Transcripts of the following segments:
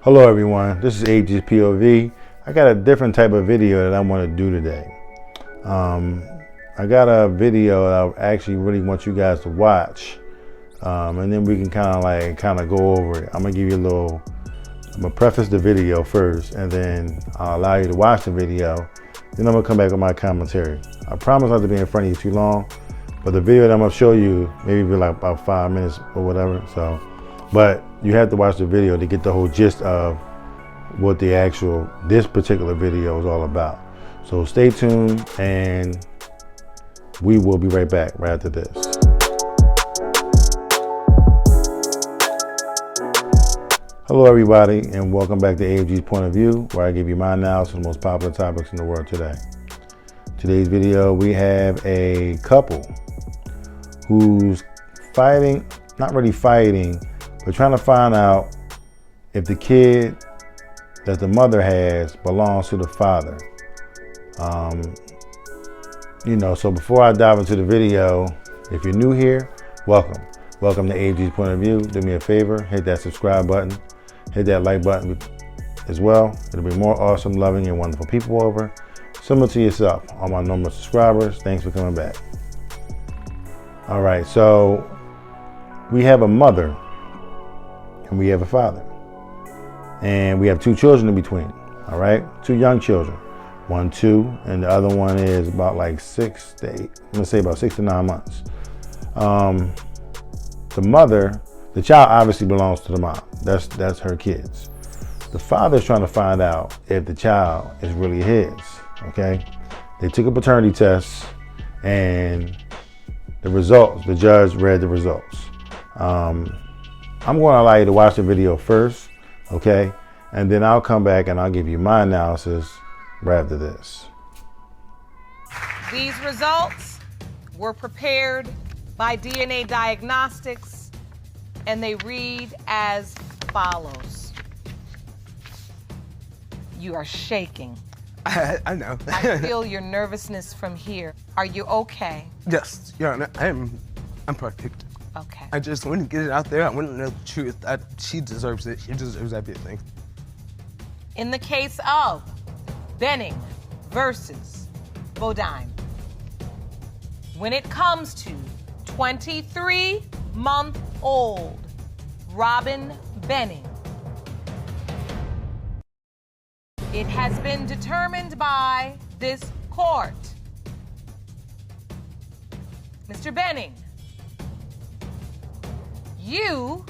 Hello everyone, this is AG's POV. I got a different type of video that I want to do today. I got a video that I actually really want you guys to watch, and then we can kind of go over it. I'm gonna give you I'm gonna preface the video first, and then I'll allow you to watch the video. Then I'm gonna come back with my commentary. I promise not to be in front of you too long, but the video that I'm gonna show you maybe be like about 5 minutes or whatever. But you have to watch the video to get the whole gist of what this particular video is all about. So stay tuned, and we will be right back right after this. Hello everybody, and welcome back to AFG's Point of View, where I give you my analysis of the most popular topics in the world today. Today's video, we have a couple who's fighting, not really fighting, but trying to find out if the kid that the mother has belongs to the father. So before I dive into the video, if you're new here, welcome. Welcome to AG's Point of View. Do me a favor, hit that subscribe button, hit that like button as well. It'll be more awesome, loving, and wonderful people over. Similar to yourself, all my normal subscribers, thanks for coming back. All right, so we have a mother and we have a father. And we have two children in between, all right? Two young children, 1, 2, and the other one is about like 6 to 8, I'm gonna say about 6 to 9 months. The child obviously belongs to the mom. That's her kids. The father's trying to find out if the child is really his, okay? They took a paternity test, and the judge read the results. I'm going to allow you to watch the video first, okay? And then I'll come back and I'll give you my analysis right after this. These results were prepared by DNA Diagnostics, and they read as follows. You are shaking. I know. I feel your nervousness from here. Are you okay? Yes, Your Honor, I'm perfect. Okay. I just want to get it out there. I want to know the truth. She deserves it. She deserves everything. In the case of Benning versus Bodine, when it comes to 23-month-old Robin Benning, it has been determined by this court. Mr. Benning, you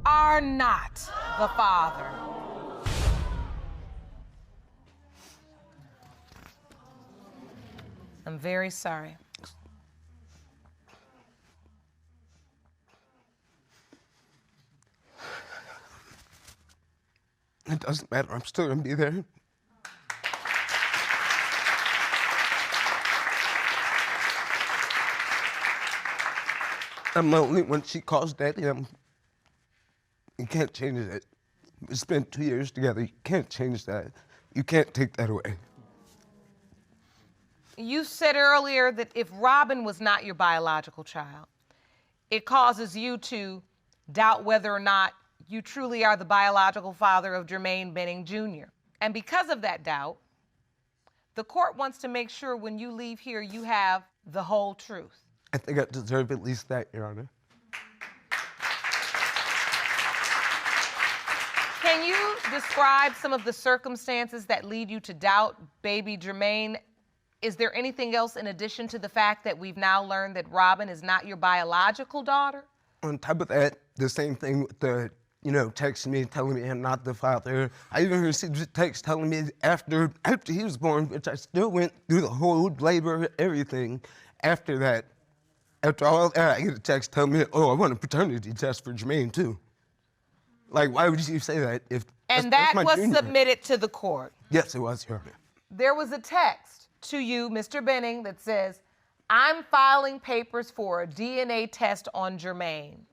are not the father. I'm very sorry. It doesn't matter. I'm still going to be there. I'm lonely when she calls Daddy. You can't change it. We spent 2 years together. You can't change that. You can't take that away. You said earlier that if Robin was not your biological child, it causes you to doubt whether or not you truly are the biological father of Jermaine Benning Jr. And because of that doubt, the court wants to make sure when you leave here, you have the whole truth. I think I deserve at least that, Your Honor. Can you describe some of the circumstances that lead you to doubt baby Jermaine? Is there anything else in addition to the fact that we've now learned that Robin is not your biological daughter? On top of that, the same thing with the, texting me, telling me I'm not the father. I even received a text telling me after he was born, which I still went through the whole labor, everything. After that, after all that, I get a text telling me, I want a paternity test for Jermaine too. Like, why would you say that if And that was submitted to the court? Yes, it was, Your Honor. There was a text to you, Mr. Benning, that says, I'm filing papers for a DNA test on Jermaine.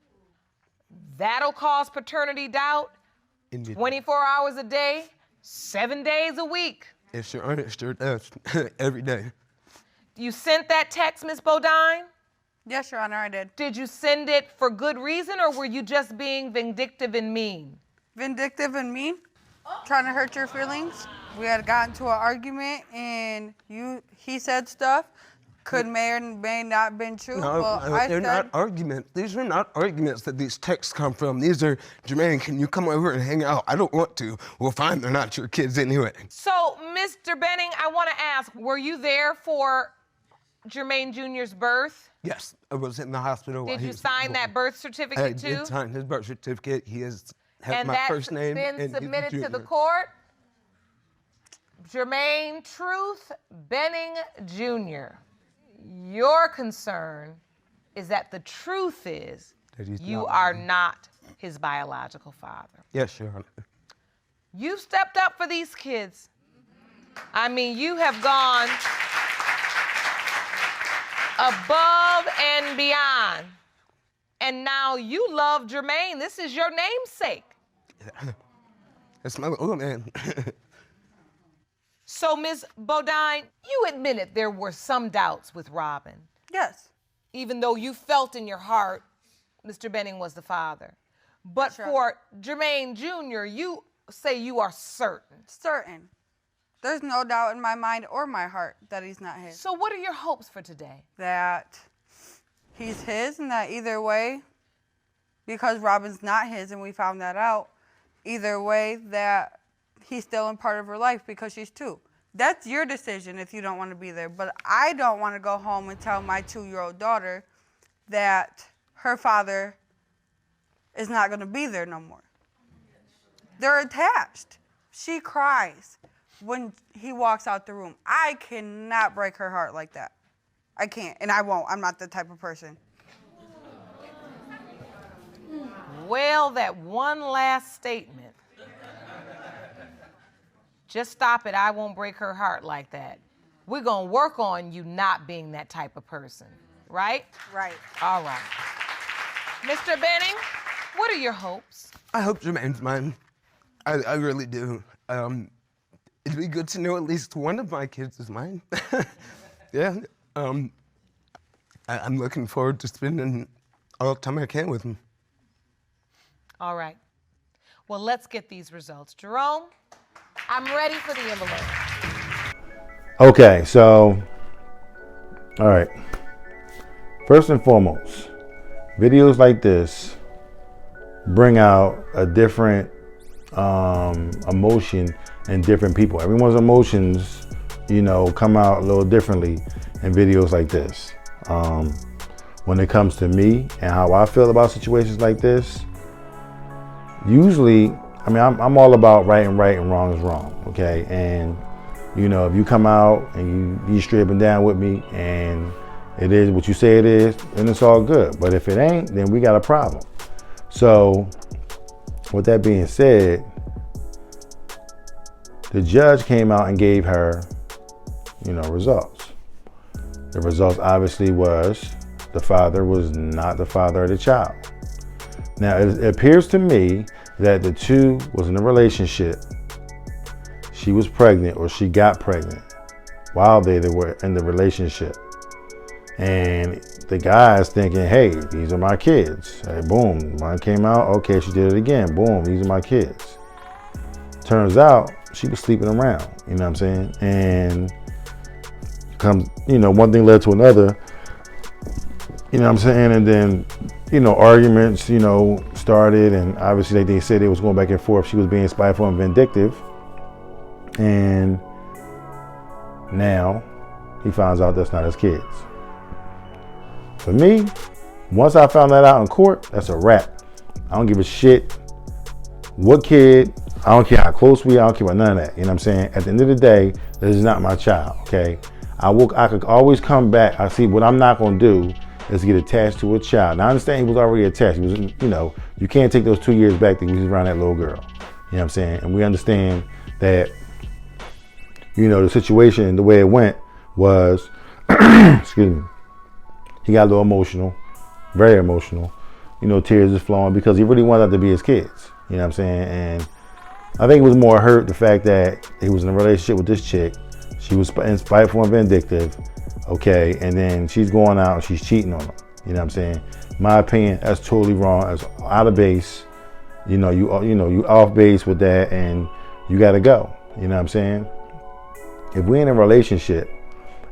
That'll cause paternity doubt. Indeed. 24 hours a day, 7 days a week. It sure does. Every day. You sent that text, Ms. Bodine? Yes, Your Honor, I did. Did you send it for good reason, or were you just being vindictive and mean? Vindictive and mean, trying to hurt your feelings. We had gotten to an argument, and he said stuff. May or may not been true. No, well, they're not arguments. These are not arguments that these texts come from. These are, Jermaine, can you come over and hang out? I don't want to. Well, fine, they're not your kids anyway. So, Mr. Benning, I want to ask, were you there for Jermaine Jr.'s birth? Yes, I was in the hospital. Did you sign that birth certificate I too? did sign his birth certificate. He has And my that's first name. been and submitted he's to the junior. court? Jermaine Truth Benning Jr., your concern is that the truth is That he's you not. are not his biological father. Yes, Your Honor. You stepped up for these kids. I mean, you have gone above and beyond. And now you love Jermaine. This is your namesake. That's my little man. So, Ms. Bodine, you admitted there were some doubts with Robin, Yes. even though you felt in your heart Mr. Benning was the father. But Sure. for Jermaine Jr., you say you are certain. Certain. There's no doubt in my mind or my heart that he's not his. So what are your hopes for today? That he's his, and that either way, because Robin's not his and we found that out, either way that he's still in part of her life because she's 2. That's your decision if you don't want to be there. But I don't want to go home and tell my 2-year-old daughter that her father is not going to be there no more. They're attached. She cries when he walks out the room. I cannot break her heart like that. I can't, and I won't. I'm not the type of person. Well, that one last statement. Just stop it. I won't break her heart like that. We're going to work on you not being that type of person, right? Right. All right. Mr. Benning, what are your hopes? I hope Jermaine's mine. I really do. It'd be good to know at least one of my kids is mine. Yeah. I'm looking forward to spending all the time I can with him. All right. Well, let's get these results. Jerome, I'm ready for the envelope. Okay, so, all right. First and foremost, videos like this bring out a different emotion in different people. Everyone's emotions, come out a little differently in videos like this. When it comes to me and how I feel about situations like this, usually, I'm all about right and wrong is wrong, okay? And, if you come out and you be straight up and down with me and it is what you say it is, then it's all good. But if it ain't, then we got a problem. So, with that being said, the judge came out and gave her, results. The results obviously was the father was not the father of the child. Now, it appears to me that the two was in a relationship. She was pregnant, or she got pregnant while they were in the relationship. And the guy's thinking, hey, these are my kids. Hey, boom, mine came out. Okay, she did it again. Boom, these are my kids. Turns out she was sleeping around, you know what I'm saying? And comes, one thing led to another, you know what I'm saying? And then, arguments, started, and obviously they said it was going back and forth. She was being spiteful and vindictive. And now he finds out that's not his kids. For me, once I found that out in court, that's a wrap. I don't give a shit what kid, I don't care how close we are, I don't care about none of that. You know what I'm saying? At the end of the day, this is not my child, okay? I could always come back. I see what I'm not gonna do is get attached to a child. Now I understand he was already attached. He was, you can't take those 2 years back that he was around that little girl. You know what I'm saying? And we understand that, the situation and the way it went was, excuse me, he got a little emotional, very emotional. Tears is flowing because he really wanted that to be his kids. You know what I'm saying? And I think it was more hurt the fact that he was in a relationship with this chick. She was spiteful and vindictive, okay? And then she's going out and she's cheating on him. You know what I'm saying? My opinion, that's totally wrong. That's out of base. You off base with that, and you gotta go. You know what I'm saying? If we're in a relationship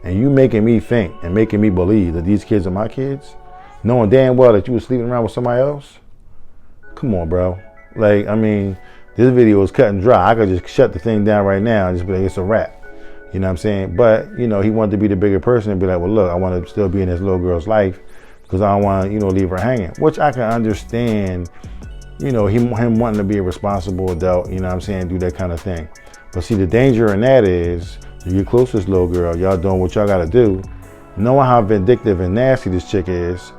and you making me think and making me believe that these kids are my kids, knowing damn well that you were sleeping around with somebody else, come on, bro. Like, I mean, this video is cut and dry. I could just shut the thing down right now and just be like, it's a wrap. You know what I'm saying? But, he wanted to be the bigger person and be like, well, look, I want to still be in this little girl's life because I don't want to, leave her hanging, which I can understand, him wanting to be a responsible adult, you know what I'm saying, do that kind of thing. But see, the danger in that is, you get close to this little girl, y'all doing what y'all got to do, knowing how vindictive and nasty this chick is,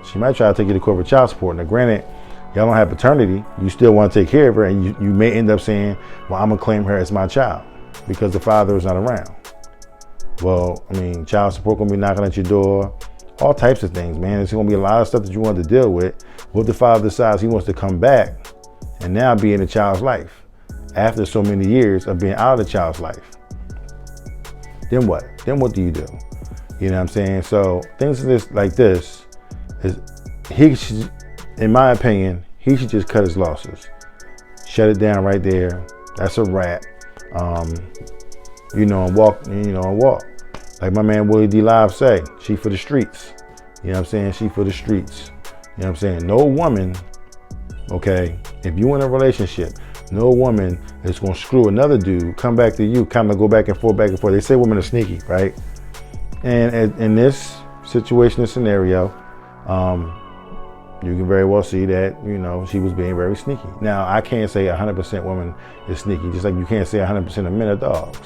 she might try to take you to court for child support. Now, granted, y'all don't have paternity, you still want to take care of her, and you may end up saying, well, I'm going to claim her as my child because the father is not around. Well, I mean, child support going to be knocking at your door, all types of things, man. There's going to be a lot of stuff that you want to deal with. What if the father decides he wants to come back and now be in the child's life after so many years of being out of the child's life? Then what? Then what do you do? You know what I'm saying? So things like this is, he should, in my opinion, he should just cut his losses. Shut it down right there. That's a wrap. And walk, and walk. Like my man Willie D. Live say, she for the streets. You know what I'm saying? She for the streets. You know what I'm saying? No woman, okay, if you in a relationship, no woman is going to screw another dude, come back to you, kind of go back and forth. They say women are sneaky, right? And in this situation and scenario, you can very well see that, she was being very sneaky. Now, I can't say 100% women is sneaky, just like you can't say 100% of men are dogs.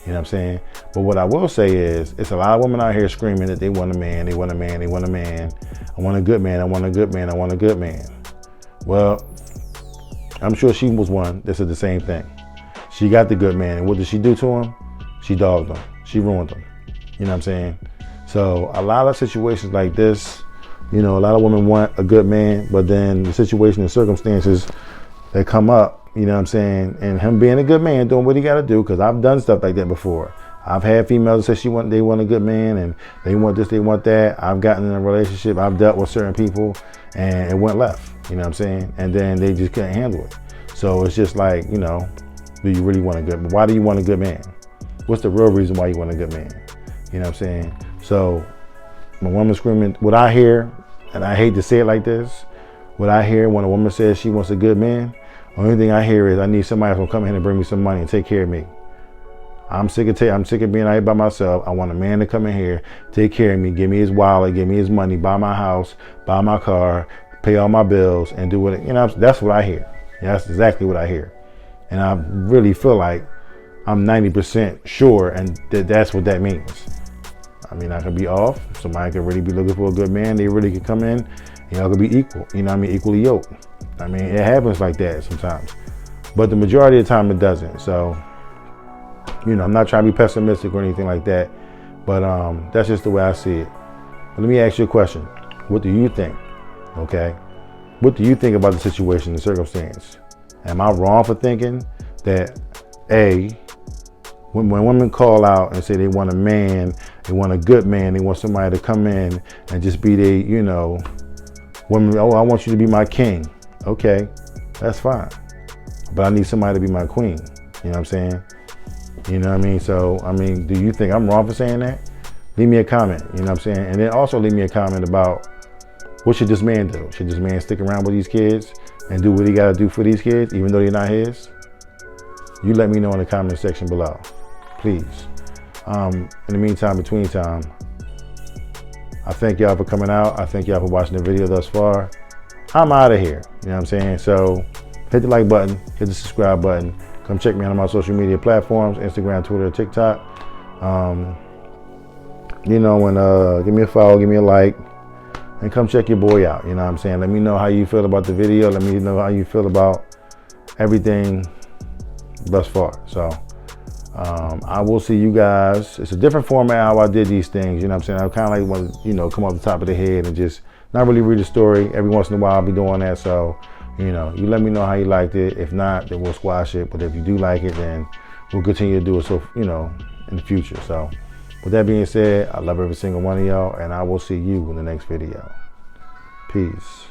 You know what I'm saying? But what I will say is, it's a lot of women out here screaming that they want a man, they want a man, they want a man. I want a good man, I want a good man, I want a good man. Well, I'm sure she was one that said the same thing. She got the good man, and what did she do to him? She dogged him. She ruined him. You know what I'm saying? So a lot of situations like this, a lot of women want a good man, but then the situation and circumstances that come up, you know what I'm saying, and him being a good man, doing what he got to do, because I've done stuff like that before. I've had females that say they want a good man, and they want this, they want that. I've gotten in a relationship, I've dealt with certain people, and it went left, you know what I'm saying, and then they just couldn't handle it. So it's just like, do you really want a good man? Why do you want a good man? What's the real reason why you want a good man? You know what I'm saying? So when a woman screaming, what I hear, and I hate to say it like this, what I hear when a woman says she wants a good man, the only thing I hear is, I need somebody who's gonna come in and bring me some money and take care of me. I'm sick of being out here by myself. I want a man to come in here, take care of me, give me his wallet, give me his money, buy my house, buy my car, pay all my bills, and do what, that's what I hear. Yeah, that's exactly what I hear. And I really feel like I'm 90% sure, and that's what that means. I mean, I could be off. Somebody could really be looking for a good man. They really could come in. Y'all could be equal. Equally yoked. I mean, it happens like that sometimes. But the majority of the time, it doesn't. So, I'm not trying to be pessimistic or anything like that. But that's just the way I see it. But let me ask you a question. What do you think? Okay? What do you think about the situation, the circumstance? Am I wrong for thinking that, when women call out and say they want a man, they want a good man, they want somebody to come in and just be women, I want you to be my king. Okay, that's fine. But I need somebody to be my queen. You know what I'm saying? You know what I mean? So, do you think I'm wrong for saying that? Leave me a comment, you know what I'm saying? And then also leave me a comment about, what should this man do? Should this man stick around with these kids and do what he gotta do for these kids, even though they're not his? You let me know in the comment section below, please. In the meantime, between time, I thank y'all for coming out. I thank y'all for watching the video thus far. I'm out of here, you know what I'm saying? So hit the like button, hit the subscribe button. Come check me out on my social media platforms, Instagram, Twitter, TikTok. Give me a follow, give me a like, and come check your boy out, you know what I'm saying? Let me know how you feel about the video. Let me know how you feel about everything thus far. So I will see you guys. It's a different format how I did these things, you know what I'm saying? I kind of like want to, come off the top of the head and just not really read the story. Every once in a while I'll be doing that. So, you let me know how you liked it. If not, then we'll squash it. But if you do like it, then we'll continue to do it, so, in the future. So With that being said, I love every single one of y'all, and I will see you in the next video. Peace.